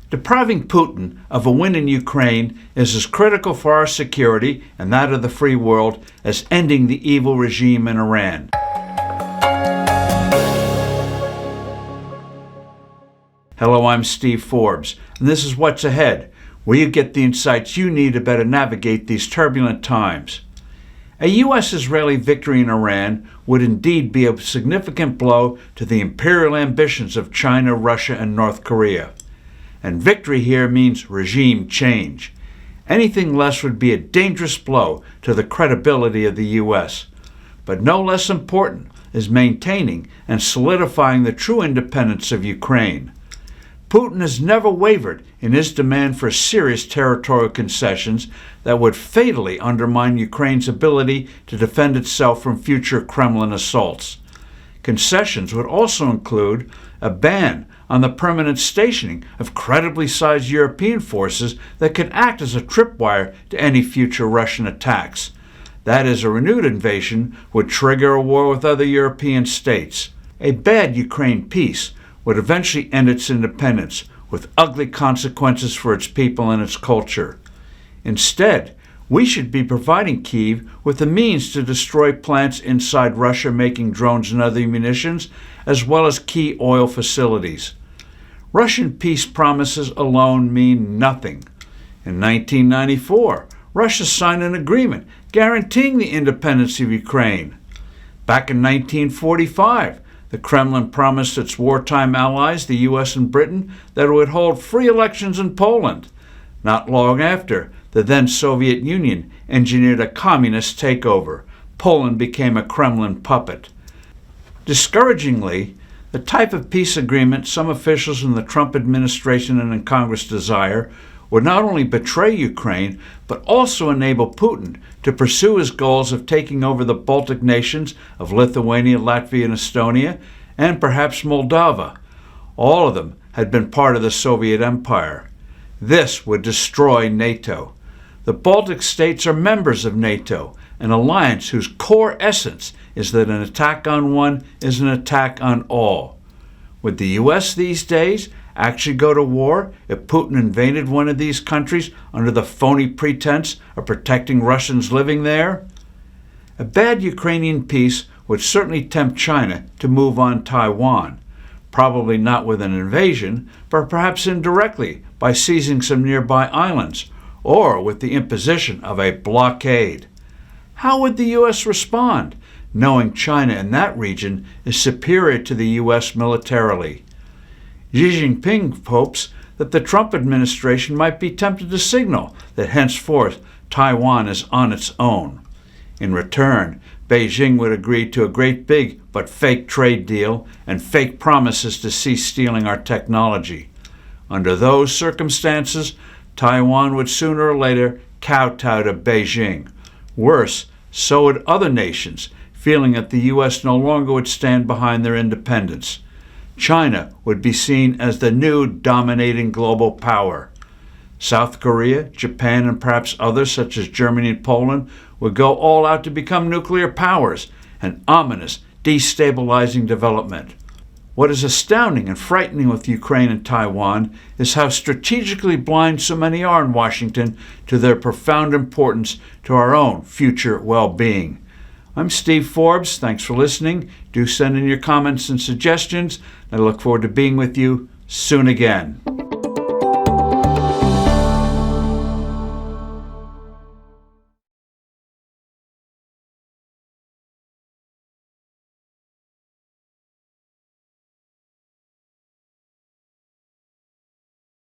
Depriving Putin of a win in Ukraine is as critical for our security and that of the free world as ending the evil regime in Iran. Hello, I'm Steve Forbes, and this is What's Ahead, where you get the insights you need to better navigate these turbulent times. A U.S.-Israeli victory in Iran would indeed be a significant blow to the imperial ambitions of China, Russia, and North Korea. And victory here means regime change. Anything less would be a dangerous blow to the credibility of the U.S. But no less important is maintaining and solidifying the true independence of Ukraine. Putin has never wavered in his demand for serious territorial concessions that would fatally undermine Ukraine's ability to defend itself from future Kremlin assaults. Concessions would also include a ban on the permanent stationing of credibly sized European forces that could act as a tripwire to any future Russian attacks. That is, a renewed invasion would trigger a war with other European states. A bad Ukraine peace would eventually end its independence, with ugly consequences for its people and its culture. Instead, we should be providing Kyiv with the means to destroy plants inside Russia making drones and other munitions, as well as key oil facilities. Russian peace promises alone mean nothing. In 1994, Russia signed an agreement guaranteeing the independence of Ukraine. Back in 1945, the Kremlin promised its wartime allies, the U.S. and Britain, that it would hold free elections in Poland. Not long after, the then Soviet Union engineered a communist takeover. Poland became a Kremlin puppet. Discouragingly, the type of peace agreement some officials in the Trump administration and in Congress desire would not only betray Ukraine, but also enable Putin to pursue his goals of taking over the Baltic nations of Lithuania, Latvia, and Estonia, and perhaps Moldova. All of them had been part of the Soviet Empire. This would destroy NATO. The Baltic states are members of NATO, an alliance whose core essence is that an attack on one is an attack on all. Would the U.S. these days actually go to war if Putin invaded one of these countries under the phony pretense of protecting Russians living there? A bad Ukrainian peace would certainly tempt China to move on Taiwan, probably not with an invasion, but perhaps indirectly by seizing some nearby islands, or with the imposition of a blockade. How would the U.S. respond, knowing China in that region is superior to the U.S. militarily? Xi Jinping hopes that the Trump administration might be tempted to signal that henceforth Taiwan is on its own. In return, Beijing would agree to a great big but fake trade deal and fake promises to cease stealing our technology. Under those circumstances, Taiwan would sooner or later kowtow to Beijing. Worse, so would other nations, feeling that the U.S. no longer would stand behind their independence. China would be seen as the new dominating global power. South Korea, Japan, and perhaps others such as Germany and Poland would go all out to become nuclear powers, an ominous, destabilizing development. What is astounding and frightening with Ukraine and Taiwan is how strategically blind so many are in Washington to their profound importance to our own future well-being. I'm Steve Forbes. Thanks for listening. Do send in your comments and suggestions. I look forward to being with you soon again.